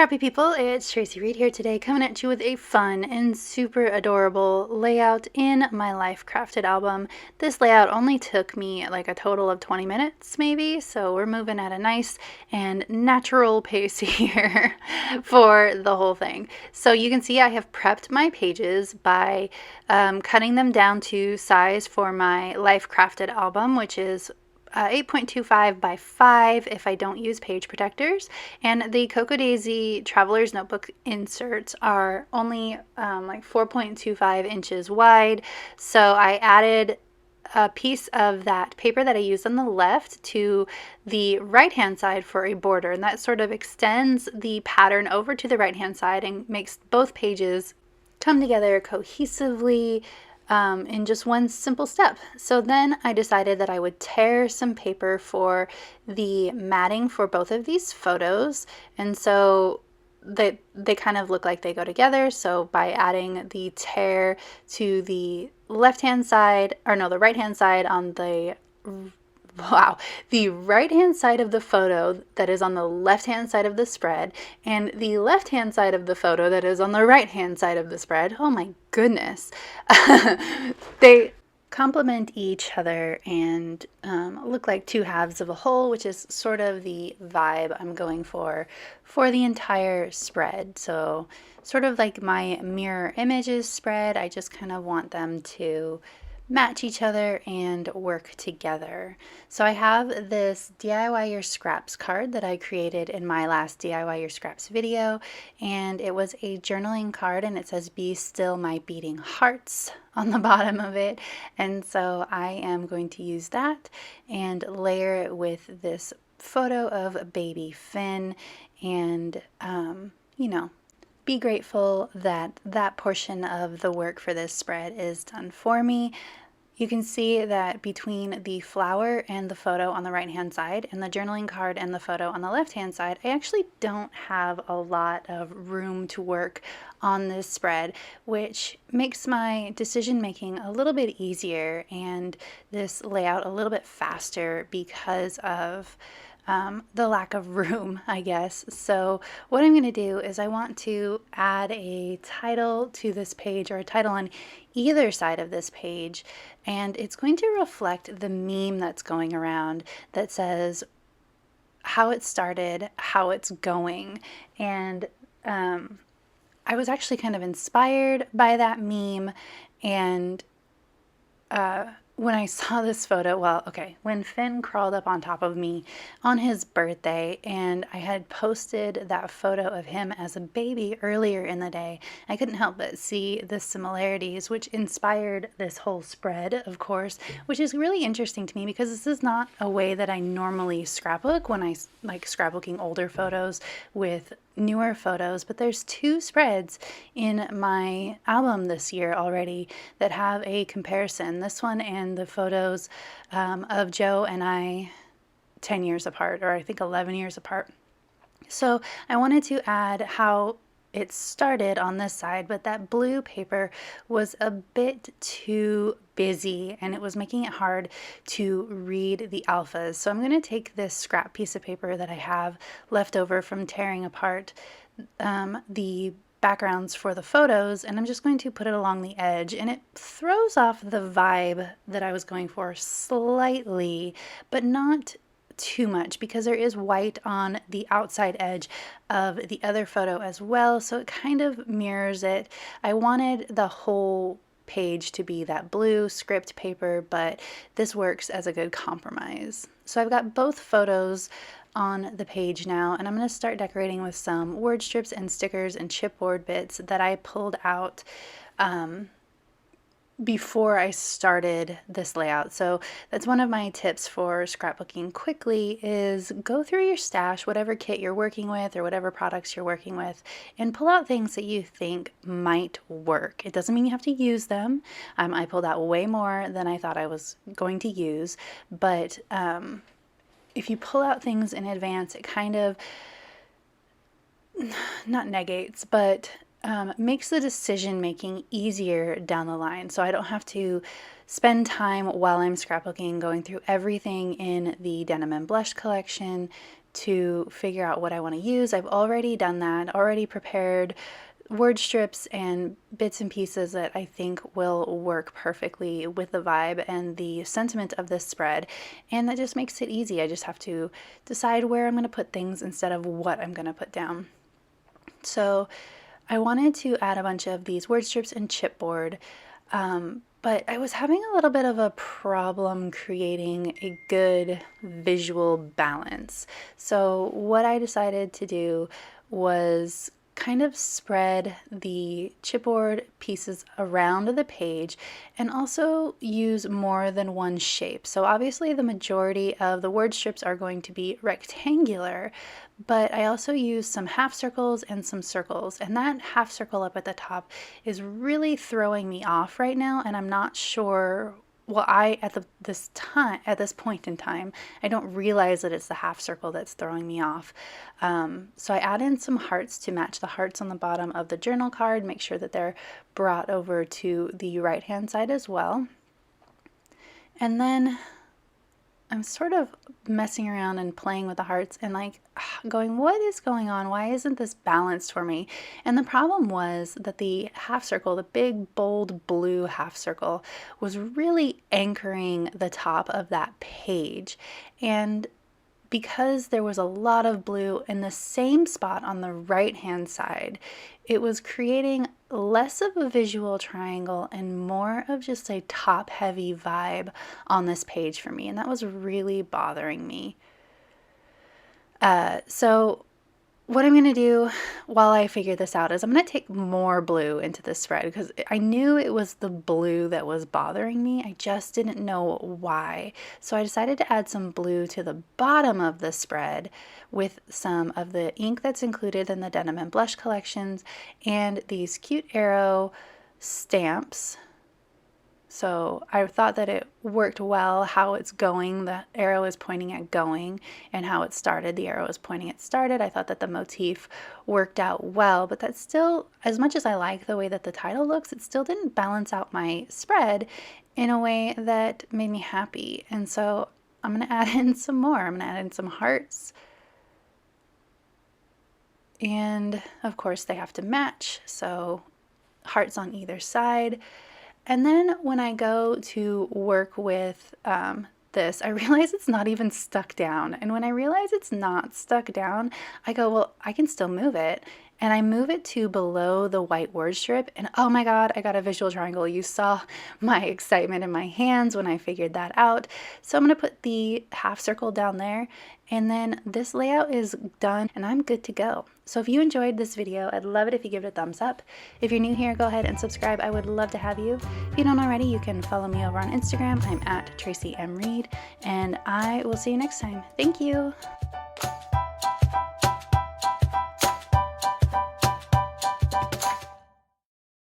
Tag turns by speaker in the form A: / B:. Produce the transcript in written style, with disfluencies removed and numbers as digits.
A: Scrappy people, it's Tracy Reed here today, coming at you with a fun and super adorable layout in my Life Crafted album. This layout only took me like a total of 20 minutes maybe, so we're moving at a nice and natural pace here for the whole thing. So you can see I have prepped my pages by cutting them down to size for my Life Crafted album, which is 8.25 by 5 if I don't use page protectors, and the Cocoa Daisy Traveler's Notebook inserts are only like 4.25 inches wide, so I added a piece of that paper that I used on the left to the right hand side for a border, and that sort of extends the pattern over to the right hand side and makes both pages come together cohesively in just one simple step. So then I decided that I would tear some paper for the matting for both of these photos, and so they kind of look like they go together. So by adding the tear to the left hand side, or no, the right hand side on the the right hand side of the photo that is on the left hand side of the spread, and the left hand side of the photo that is on the right hand side of the spread. Oh my goodness. They complement each other and look like two halves of a whole, which is sort of the vibe I'm going for the entire spread. So sort of like my mirror images spread, I just kind of want them to match each other and work together. So I have this DIY Your Scraps card that I created in my last DIY Your Scraps video, and it was a journaling card, and it says "Be still my beating hearts" on the bottom of it. And so I am going to use that and layer it with this photo of baby Finn, and be grateful that that portion of the work for this spread is done for me. You can see that between the flower and the photo on the right hand side and the journaling card and the photo on the left hand side, I actually don't have a lot of room to work on this spread, which makes my decision making a little bit easier and this layout a little bit faster because of the lack of room, I guess. So what I'm going to do is I want to add a title to this page, or a title on either side of this page, and it's going to reflect the meme that's going around that says how it started, how it's going. And I was actually kind of inspired by that meme, and when I saw this photo, when Finn crawled up on top of me on his birthday, and I had posted that photo of him as a baby earlier in the day, I couldn't help but see the similarities, which inspired this whole spread, of course, which is really interesting to me because this is not a way that I normally scrapbook when I like scrapbooking older photos with newer photos. But there's two spreads in my album this year already that have a comparison. This one and the photos of Joe and I 10 years apart, or I think 11 years apart. So I wanted to add how it started on this side, but that blue paper was a bit too busy and it was making it hard to read the alphas. So I'm going to take this scrap piece of paper that I have left over from tearing apart the backgrounds for the photos, and I'm just going to put it along the edge, and it throws off the vibe that I was going for slightly, but not too much, because there is white on the outside edge of the other photo as well, so it kind of mirrors it. I wanted the whole page to be that blue script paper, but this works as a good compromise. So I've got both photos on the page now, and I'm going to start decorating with some word strips and stickers and chipboard bits that I pulled out before I started this layout. So that's one of my tips for scrapbooking quickly, is go through your stash, whatever kit you're working with or whatever products you're working with, and pull out things that you think might work. It doesn't mean you have to use them. I pulled out way more than I thought I was going to use, but if you pull out things in advance, it kind of not negates, but makes the decision making easier down the line. So I don't have to spend time while I'm scrapbooking going through everything in the Denim and Blush collection to figure out what I want to use. I've already done that, already prepared word strips and bits and pieces that I think will work perfectly with the vibe and the sentiment of this spread, and that just makes it easy. I just have to decide where I'm going to put things instead of what I'm going to put down. So I wanted to add a bunch of these word strips and chipboard, but I was having a little bit of a problem creating a good visual balance. So what I decided to do was kind of spread the chipboard pieces around the page and also use more than one shape. So obviously the majority of the word strips are going to be rectangular, but I also use some half circles and some circles, and that half circle up at the top is really throwing me off right now, and I'm not sure. Well, at this point in time, I don't realize that it's the half circle that's throwing me off. So I add in some hearts to match the hearts on the bottom of the journal card, make sure that they're brought over to the right hand side as well. And then I'm sort of messing around and playing with the hearts and like going, what is going on? Why isn't this balanced for me? And the problem was that the half circle, the big bold blue half circle, was really anchoring the top of that page. And because there was a lot of blue in the same spot on the right hand side, it was creating less of a visual triangle and more of just a top heavy vibe on this page for me, and that was really bothering me. So what I'm going to do while I figure this out is I'm going to take more blue into this spread because I knew it was the blue that was bothering me. I just didn't know why. So I decided to add some blue to the bottom of the spread with some of the ink that's included in the Denim and Blush collections and these cute arrow stamps. So I thought that it worked well how it's going. The arrow is pointing at going, and how it started, the arrow is pointing at started. I thought that the motif worked out well, but that still, as much as I like the way that the title looks, it still didn't balance out my spread in a way that made me happy. And so I'm going to add in some more. I'm going to add in some hearts. And of course they have to match, so hearts on either side. And then when I go to work with this, I realize it's not even stuck down. And when I realize it's not stuck down, I go, well, I can still move it. And I move it to below the white word strip, and oh my God, I got a visual triangle. You saw my excitement in my hands when I figured that out. So I'm gonna put the half circle down there, and then this layout is done and I'm good to go. So if you enjoyed this video, I'd love it if you give it a thumbs up. If you're new here, go ahead and subscribe. I would love to have you. If you don't already, you can follow me over on Instagram. I'm at Tracy M. Reed, and I will see you next time. Thank you.